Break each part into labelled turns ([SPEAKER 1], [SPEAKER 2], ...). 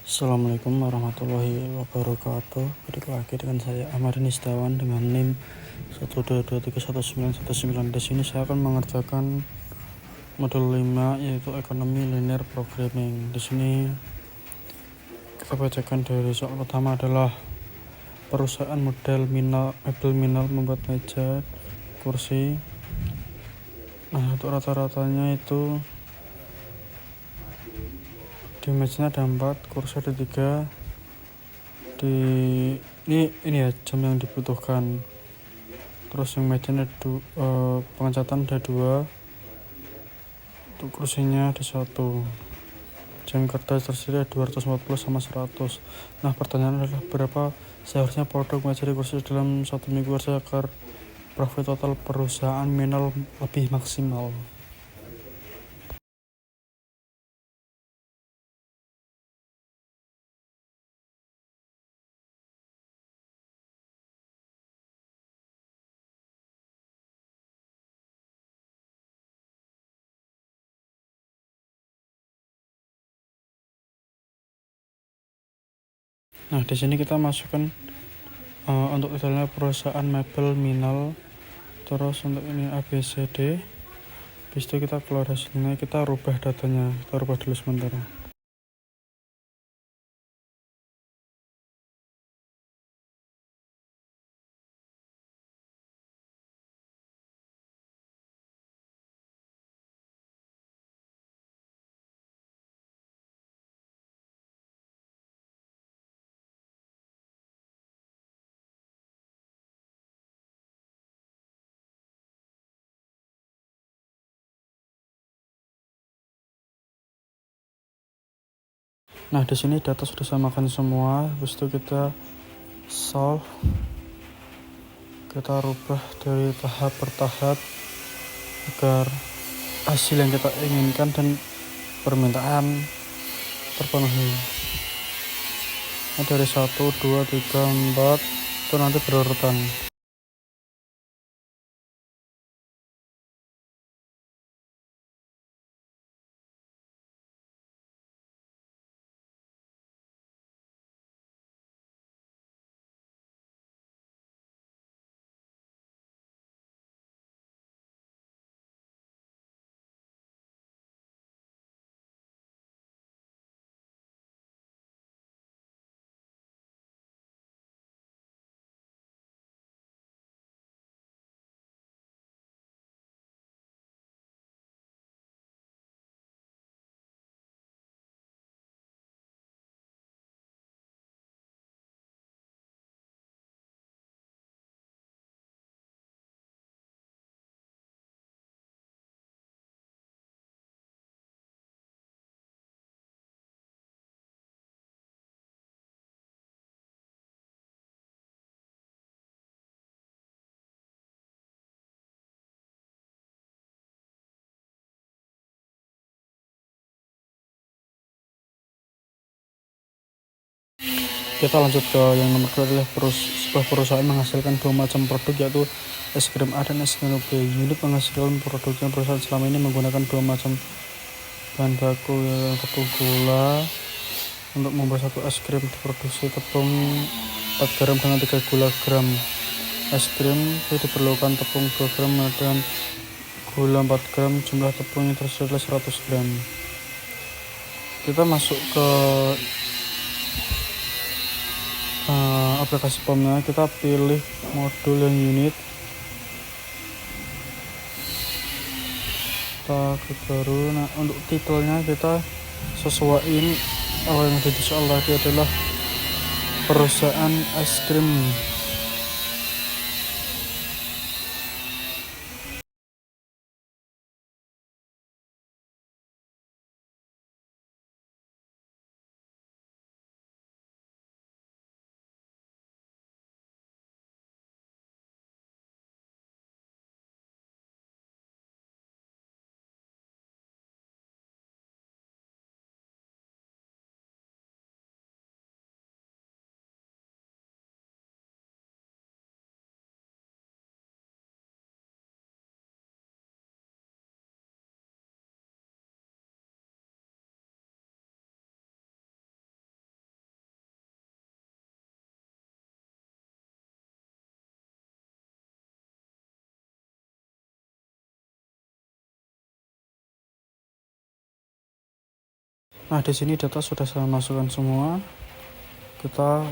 [SPEAKER 1] Assalamualaikum warahmatullahi wabarakatuh. Balik lagi dengan saya Ahmad Nistawan dengan NIM 122319119. Di sini saya akan mengerjakan modul 5 yaitu ekonomi linear programming. Di sini kita bacakan dari soal pertama adalah perusahaan model mebel minal membuat meja, kursi. Nah, untuk rata-ratanya itu di mejanya ada 4, kursi ada 3. Ini ya jam yang dibutuhkan. Terus yang mejanya pengecatan ada 2, untuk kursinya ada 1. Jam kertas tersedia 240 sama 100. Nah, pertanyaan adalah berapa seharusnya produk meja di kursi dalam 1 minggu agar profit total perusahaan minimal lebih maksimal. Nah, di sini kita masukkan untuk detailnya perusahaan mebel minal, terus untuk ini ABCD. Habis itu kita keluar hasilnya, kita rubah datanya, kita rubah dulu sementara. Nah, di sini data sudah samakan semua. Habis itu kita solve, kita rubah dari tahap per tahap agar hasil yang kita inginkan dan permintaan terpenuhi. Nah, dari 1, 2, 3, 4 itu nanti berurutan. Kita lanjut ke yang nomor 2 adalah sebuah perusahaan menghasilkan 2 macam produk, yaitu es krim A dan es krim B. Unit menghasilkan produknya perusahaan selama ini menggunakan 2 macam bahan baku, yaitu tepung gula. Untuk membuat satu es krim diproduksi tepung 4 gram dengan 3 gula gram. Es krim B diperlukan tepung 2 gram dan gula 4 gram. Jumlah tepung yang tersedia 100 gram. Kita masuk ke aplikasi POM-nya, kita pilih modul yang unit, kita klik baru. Nah, untuk titelnya kita sesuaiin yang ada di soal tadi adalah perusahaan es krim. Nah, di sini data sudah saya masukkan semua. Kita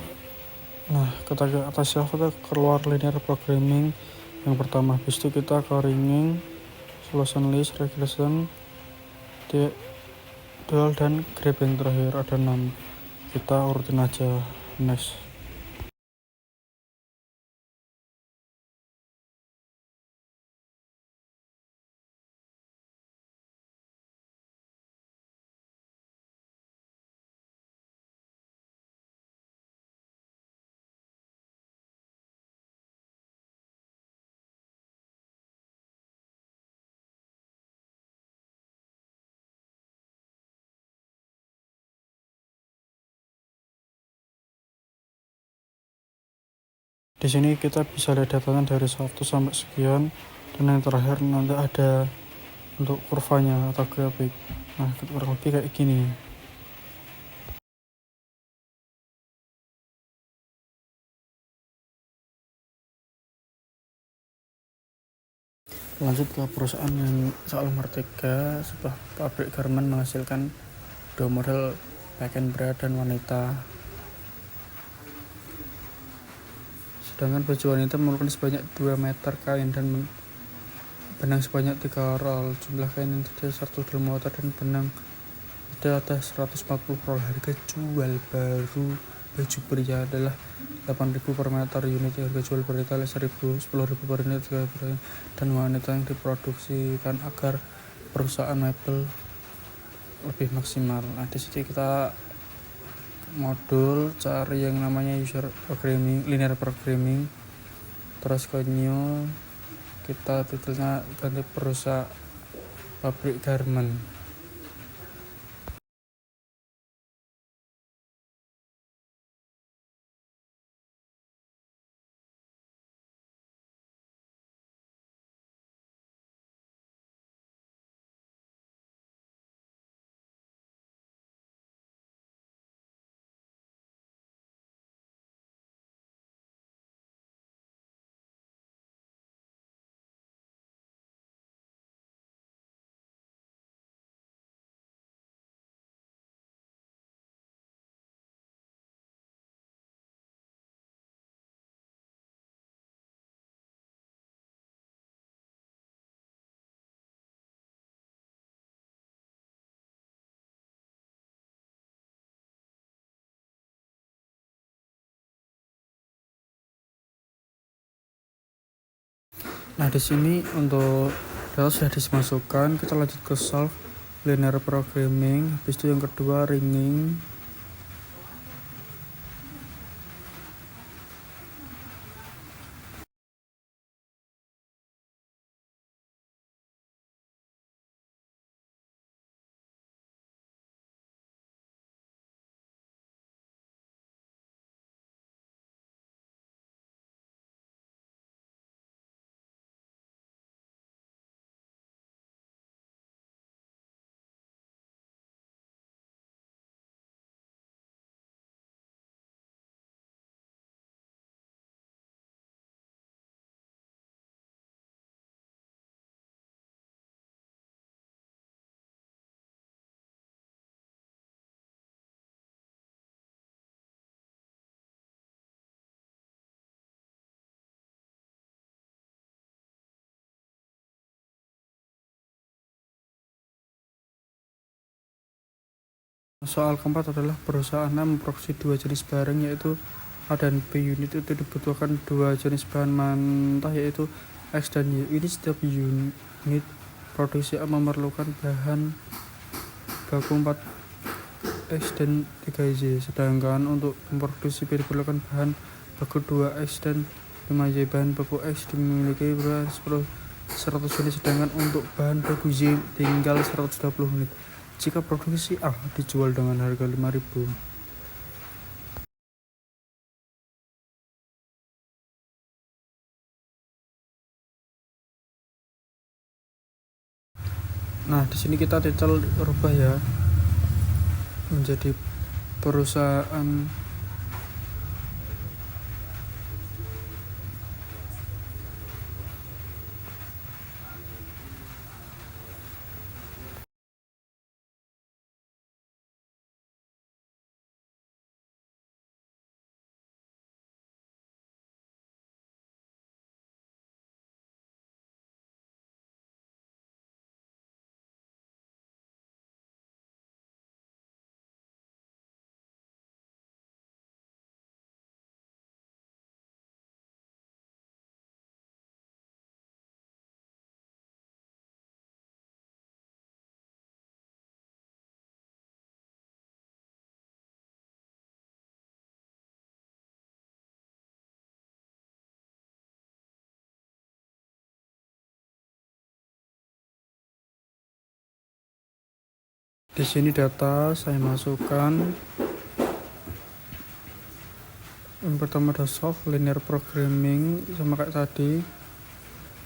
[SPEAKER 1] ke atas shelf, kita keluar linear programming yang pertama. Habis itu kita ke ringing, solution list, regression, dual, dan grabbing terakhir ada 6. Kita urutin aja. Next. Di sini kita bisa lihat datanya dari 1 sampai sekian, dan yang terakhir nanti ada untuk kurvanya atau grafik. Nah, kurang lebih kayak gini. Lanjut ke perusahaan yang soal Merdeka. Sebuah pabrik garment menghasilkan 2 model pakaian pria dan wanita. Sedangkan baju wanita memerlukan sebanyak 2 meter kain dan benang sebanyak 3 roll. Jumlah kain yang tersedia 100 dalam water dan benang ada 140 roll. Harga jual baru baju pria adalah 8.000 per meter unit. Harga jual retail 10.000 per unit. Dan wanita yang diproduksikan agar perusahaan mebel lebih maksimal. Nah, di sini kita modul cari yang namanya user programming, linear programming, terus ke new, kita titelnya ganti perusahaan pabrik garment. Nah, di sini untuk data sudah dimasukkan. Kita lanjut ke solve linear programming. Habis itu yang kedua ringing. Soal keempat adalah perusahaan A memproduksi 2 jenis barang, yaitu A dan B. Unit itu dibutuhkan 2 jenis bahan mentah, yaitu X dan Y. Ini setiap unit produksi A memerlukan bahan baku 4X dan 3Y, sedangkan untuk memproduksi B diperlukan bahan baku 2X dan 5Y. Bahan baku X dimiliki berat 100 unit, sedangkan untuk bahan baku Y tinggal 120 unit. Jika produksi A dijual dengan harga 5.000, nah di sini kita titel rubah ya menjadi perusahaan Di sini data saya masukkan. Yang pertama ada soft linear programming sama kayak tadi.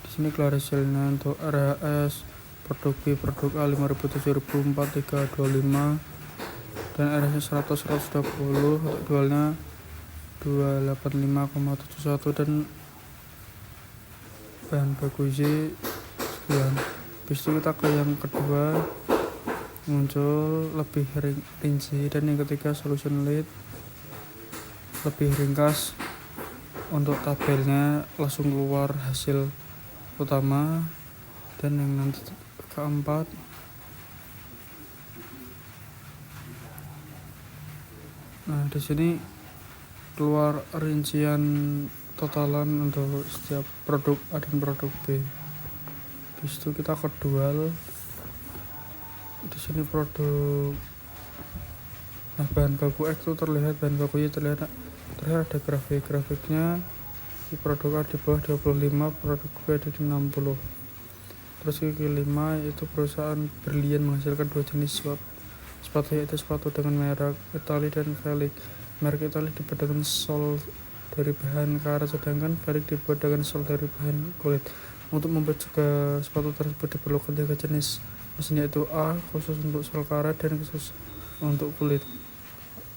[SPEAKER 1] Di sini keluar hasilnya untuk RHS produk B, produk A 5000, 7004, 325 dan RHS 100, 120 untuk dualnya 285,71 dan bahan baku Y sekian. Habis itu kita ke yang kedua, muncul lebih rinci, dan yang ketiga solution lead lebih ringkas. Untuk tabelnya langsung keluar hasil utama. Dan yang nanti keempat, nah di sini keluar rincian totalan untuk setiap produk A dan produk B. Habis itu kita ke dual. Di sini produk, nah bahan baku X itu terlihat, bahan baku Y terlihat ada grafiknya. Di produk A di bawah 25, produk B ada di 60. Terus ke kelima yaitu perusahaan Berlian menghasilkan dua jenis sepatu, yaitu sepatu dengan merek Italy dan Velik. Merek Italy dibuat dengan sol dari bahan karet, sedangkan Velik dibuat dengan sol dari bahan kulit. Untuk membuat juga sepatu tersebut diperlukan 3 jenis mesin, yaitu A khusus untuk sol karet dan khusus untuk kulit,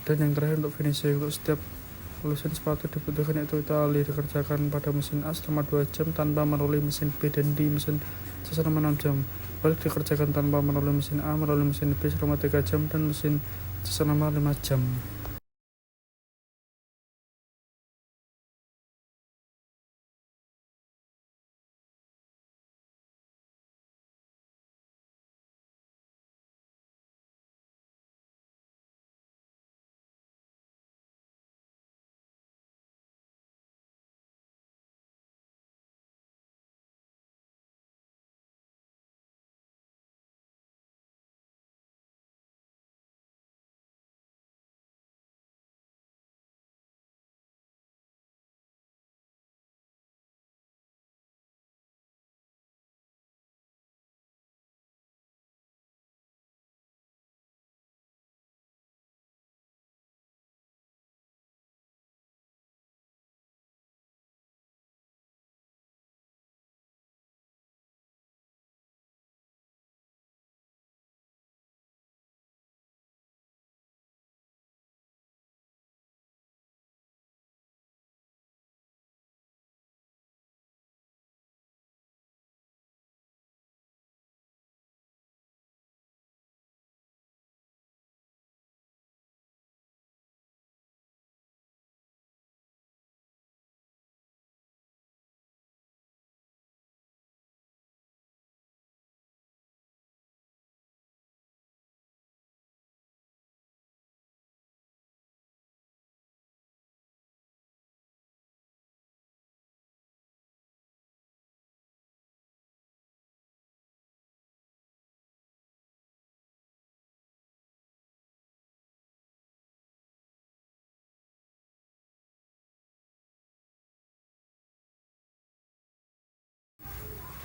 [SPEAKER 1] dan yang terakhir untuk finishing. Untuk setiap lulusan sepatu dibutuhkan yaitu Italy dikerjakan pada mesin A selama 2 jam tanpa melalui mesin B, dan di mesin C selama 6 jam. Balik dikerjakan tanpa melalui mesin A, melalui mesin B selama 3 jam, dan mesin C selama 5 jam.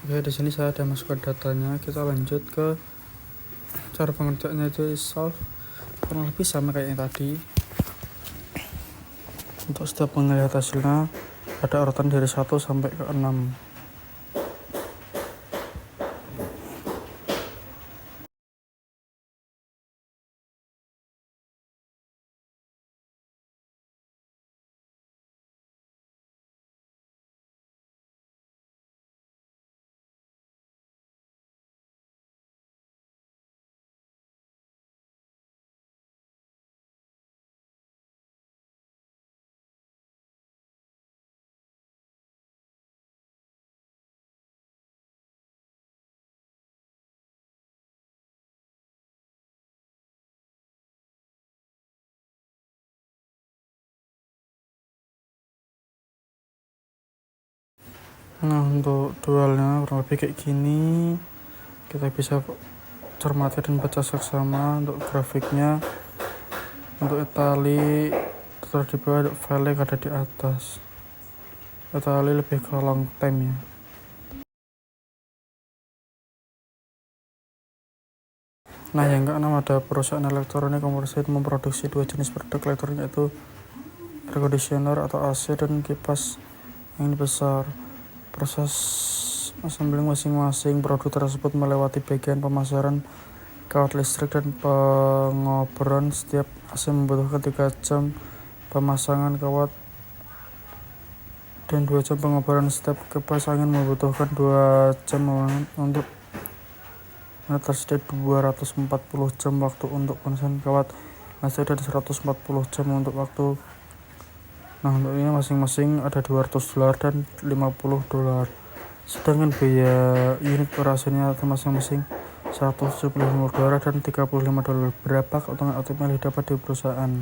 [SPEAKER 1] Oke, di sini saya ada masukkan datanya. Kita lanjut ke cara pengerjaannya, itu solve kurang lebih sama kayak yang tadi. Untuk setiap melihat hasilnya ada urutan dari 1 sampai ke 6. Nah, untuk dualnya kurang lebih kayak gini. Kita bisa cermati dan baca seksama. Untuk grafiknya, untuk Italy terus di bawah, untuk Velik ada di atas. Italy lebih ke long time ya. Nah, yang keenam ada perusahaan elektronik komersil memproduksi dua jenis produk elektronik, yaitu air conditioner atau AC dan kipas angin besar. Proses assembling masing-masing produk tersebut melewati bagian pemasaran, kawat listrik, dan pengoperan. Setiap AC membutuhkan 3 jam pemasangan kawat dan 2 jam pengoperan. Setiap kipas angin membutuhkan 2 jam untuk tersedia 240 jam waktu untuk pemasangan kawat listrik dan 140 jam untuk waktu. Nah, untuk ini masing-masing ada $200 dan $50. Sedangkan biaya unit operasinya masing-masing $175 dan $35. Berapa keuntungan optimal yang didapat di perusahaan?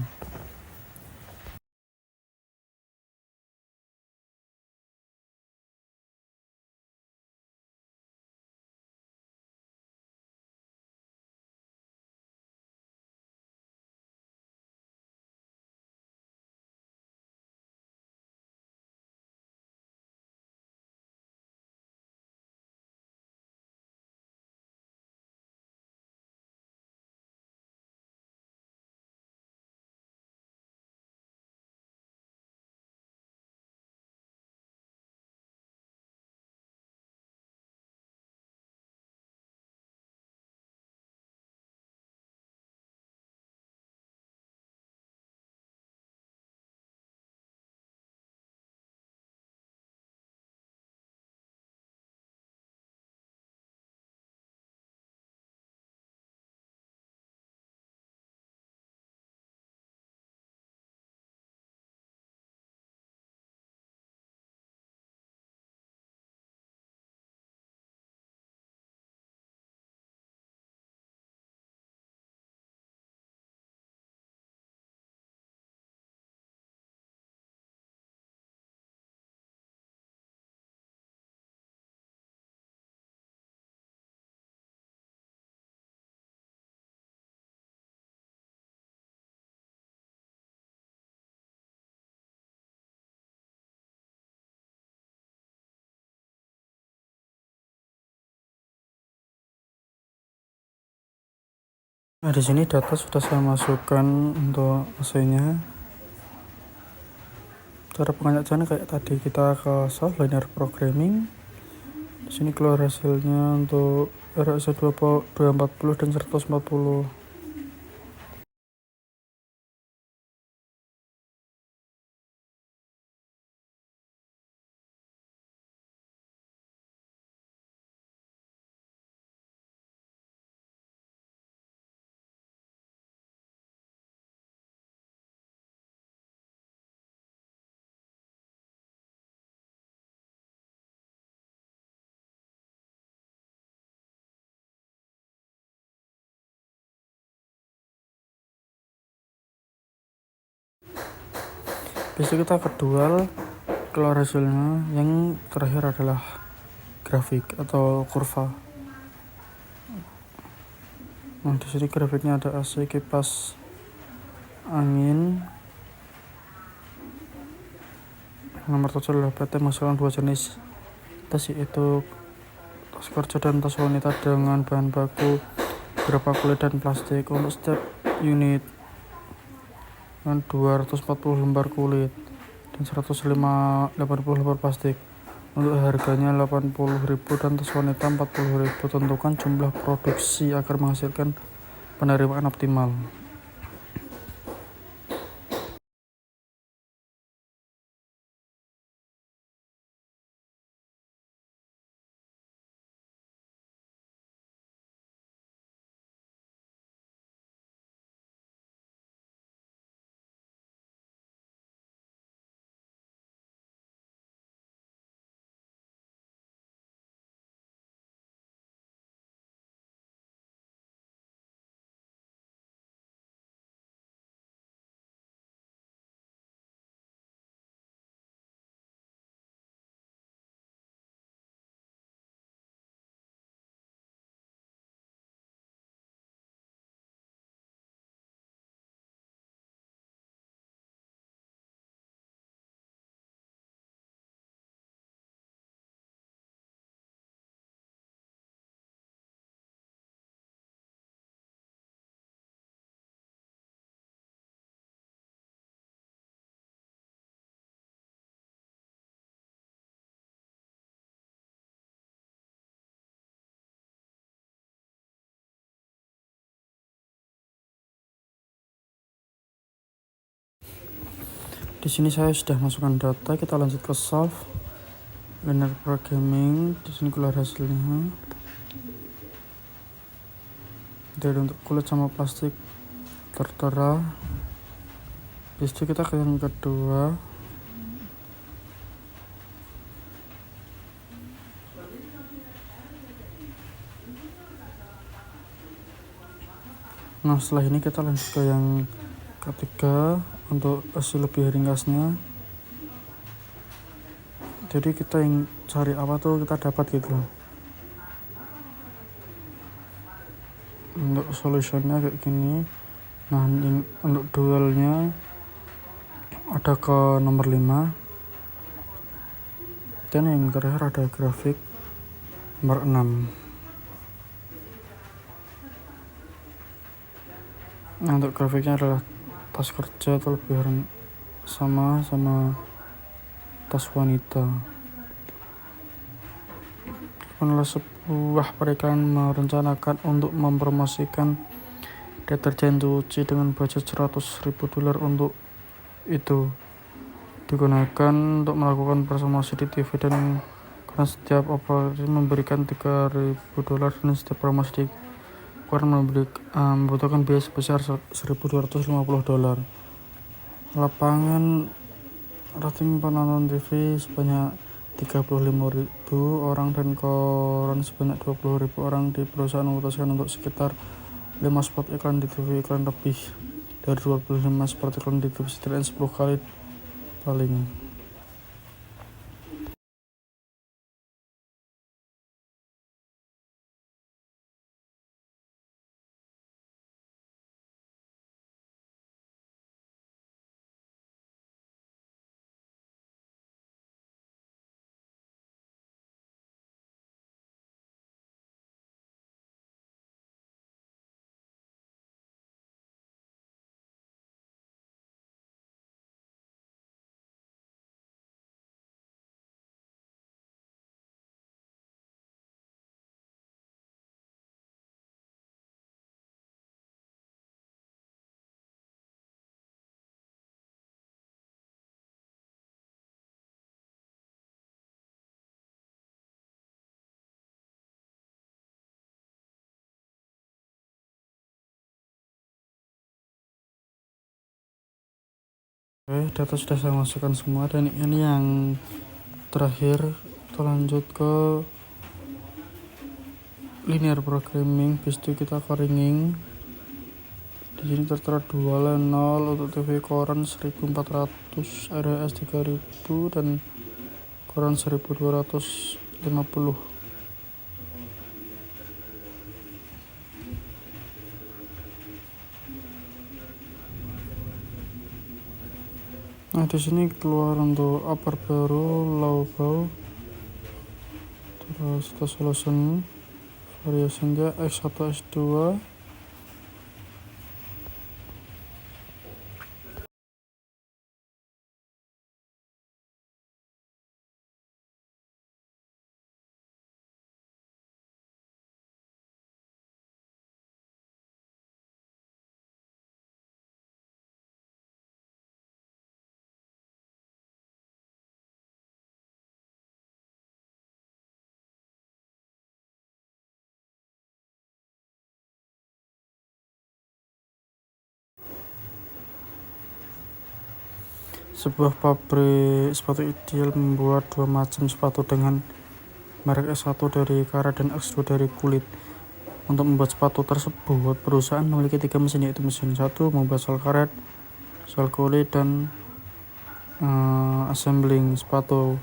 [SPEAKER 1] Nah, di sini data sudah saya masukkan untuk AC-nya. Cara pengajarannya kayak tadi, kita ke soft linear programming. Di sini keluar hasilnya untuk RX 240 dan 140. Besok kita kedua keluar hasilnya. Yang terakhir adalah grafik atau kurva. Nah, di sini grafiknya ada AC, kipas angin. Nomor 7 adalah PT menghasilkan 2 jenis tas, yaitu tas kerja dan tas wanita dengan bahan baku berupa kulit dan plastik. Untuk setiap unit 240 lembar kulit dan 180 lembar plastik. Untuk harganya 80.000 dan tas wanita 40.000. Tentukan jumlah produksi agar menghasilkan penerimaan optimal. Di sini saya sudah masukkan data, kita lanjut ke solve linear programming. Di sini keluar hasilnya. Dari untuk kulit sama plastik tertera. Habis itu kita ke yang kedua. Nah, setelah ini kita lanjut ke yang ketiga untuk hasil lebih ringkasnya. Jadi kita yang cari apa tuh kita dapat gitu loh. Untuk solutionnya kayak gini. Nah, untuk dualnya ada ke nomor 5. Dan yang terakhir ada grafik nomor 6. Nah, untuk grafiknya adalah tas kerja atau lebih sama tas wanita. Adalah sebuah periklan merencanakan untuk mempromosikan deterjen cuci dengan budget $100.000 untuk itu digunakan untuk melakukan promosi di TV, dan karena setiap operasi memberikan $3.000 dan setiap promosi membutuhkan biaya sebesar $1.250. Lapangan rating penonton TV sebanyak 35.000 orang dan koran sebanyak 20.000 orang. Di perusahaan memutuskan untuk sekitar 5 spot iklan di TV. Iklan lebih dari 25 spot iklan di TV setidaknya 10 kali paling. Oke, data sudah saya masukkan semua, dan ini yang terakhir. Kita lanjut ke linear programming. Habis itu kita ke ringing. Di sini tertera dualnya 0 untuk TV koran 1400, RHS 3000 dan koran 1250. Nah, di sini keluar untuk upper baru, low bow, terus solution variasinya X1 X2. Sebuah pabrik sepatu ideal membuat 2 macam sepatu dengan merek S1 dari karat dan X2 dari kulit. Untuk membuat sepatu tersebut, perusahaan memiliki 3 mesin, yaitu mesin 1 membuat sol karet, sol kulit, dan assembling sepatu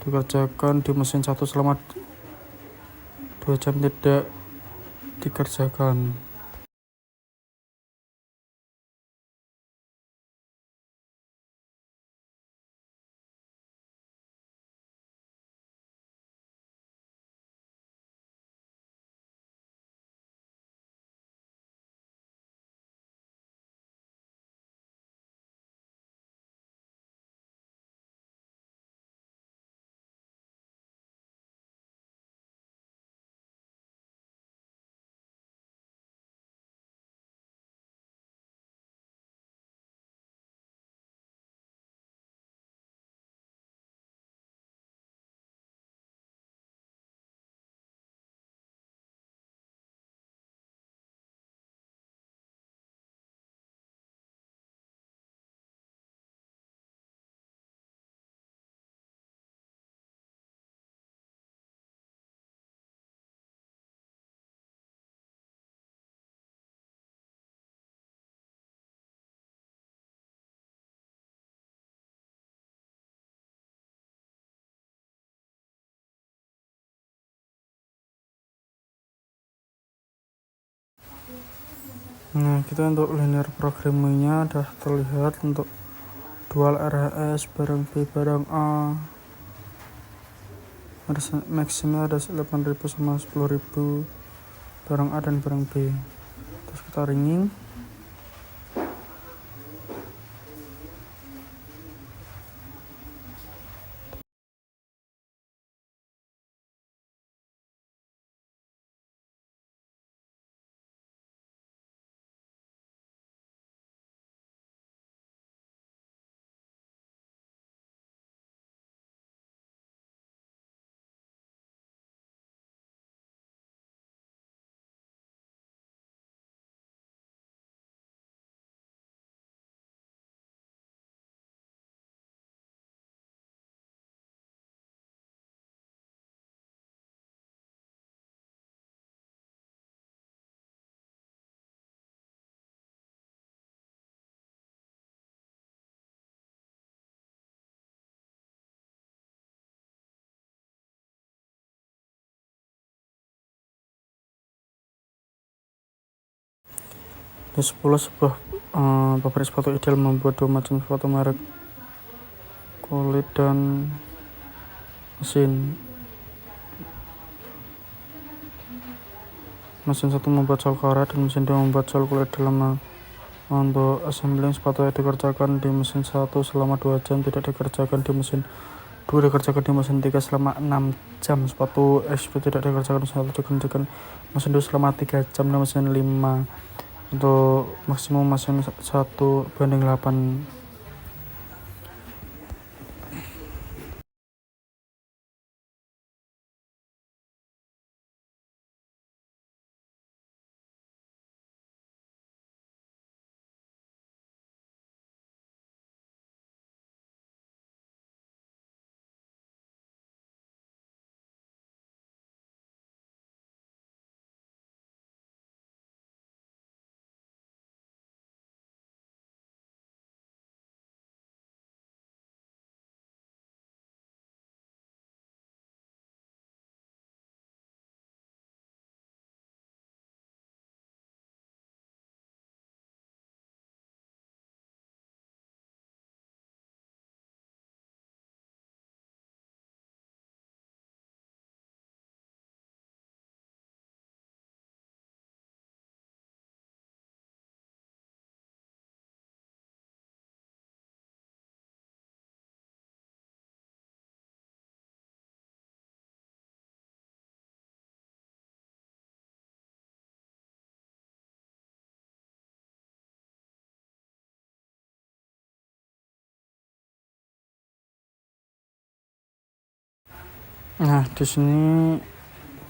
[SPEAKER 1] dikerjakan di mesin 1 selama 2 jam tidak dikerjakan. Nah, kita untuk linear programmingnya sudah terlihat untuk dual RHS barang B barang A ada maksimal ada 8.000 sama 10.000 barang A dan barang B. Terus kita ringing. Di 10 sebuah pabrik sepatu ideal membuat 2 macam sepatu merek kulit dan mesin. Mesin 1 membuat sol karet dan mesin 2 membuat sol kulit dalam. Untuk assembling sepatu yang dikerjakan di mesin 1 selama 2 jam tidak dikerjakan di mesin 2 dikerjakan di mesin 3 selama 6 jam. Sepatu SP tidak dikerjakan di mesin 1 dikerjakan mesin 2 selama 3 jam dan mesin 5. Untuk maksimum mesin 1:8. Nah, di sini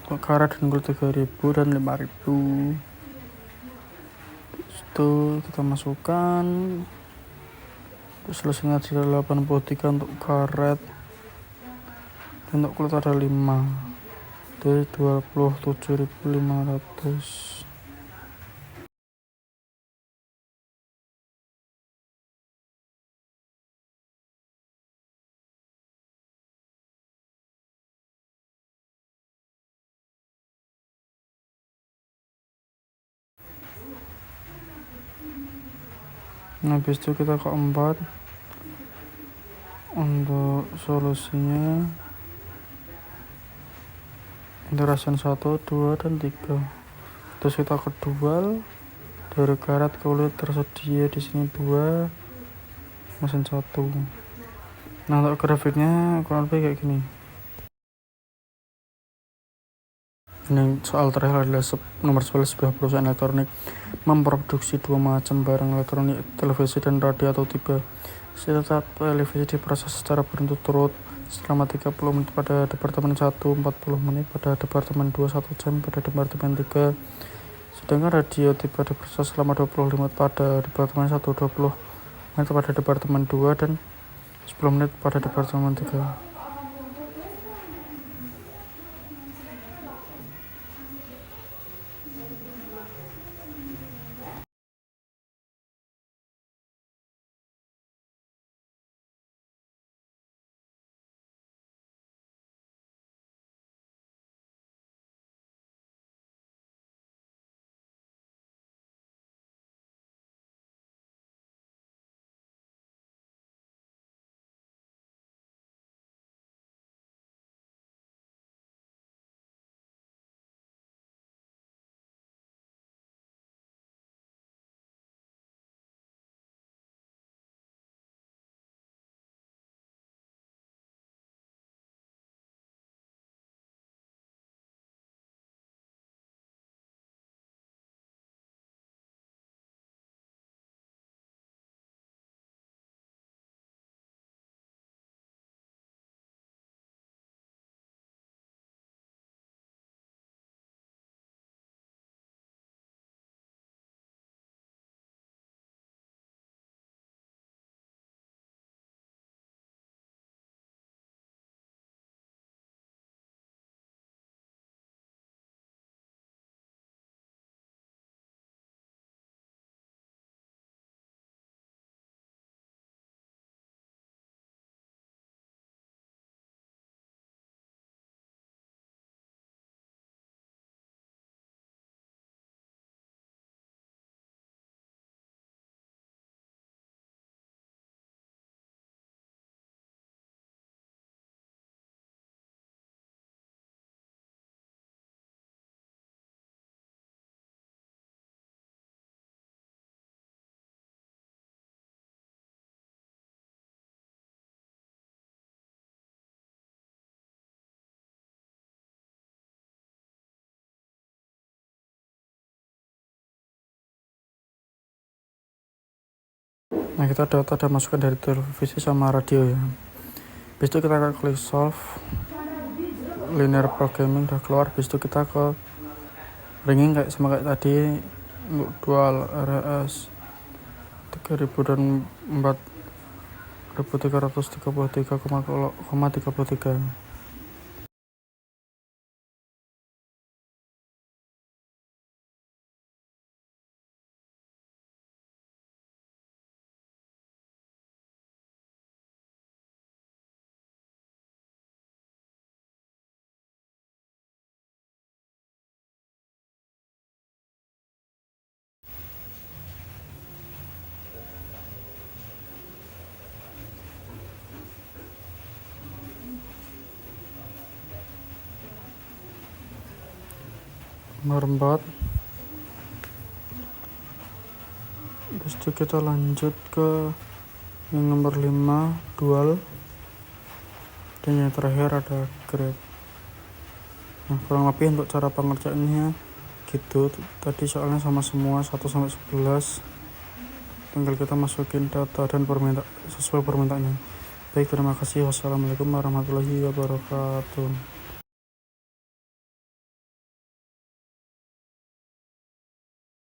[SPEAKER 1] karet dan kulit 3.000 dan 5.000. Itu kita masukkan. Selesainya ada 83 untuk karet. Dan untuk kulit ada 5. Jadi 27.500. Nah, habis itu kita keempat untuk solusinya interaction 1, 2, dan 3. Terus kita kedua dari karet kulit tersedia di sini 2, mesin 1. Nah, untuk grafiknya kurang lebih kayak gini. Ini soal terakhir adalah nomor 11. Sebuah perusahaan elektronik memproduksi 2 macam barang elektronik, televisi dan radio atau tipe. Setiap televisi diproses secara berturut-turut selama 30 menit pada departemen 1, 40 menit pada departemen 2, 1 jam pada departemen 3. Sedangkan radio tipe diproses selama 25 menit pada departemen 1, 20 menit pada departemen 2, dan 10 menit pada departemen 3. Nah, kita ada masukan dari televisi sama radio ya. Habis itu kita akan klik solve, linear programming udah keluar. Habis itu kita ke ringing kayak sama kayak tadi, untuk dual RS 4333,33. Nomor 4. Habis itu kita lanjut ke yang nomor 5, dual, dan yang terakhir ada grab. Nah, kurang lebih untuk cara pengerjaannya gitu. Tadi soalnya sama semua 1-11, tinggal kita masukin data dan sesuai permintaannya. Baik, terima kasih. Wassalamualaikum warahmatullahi wabarakatuh.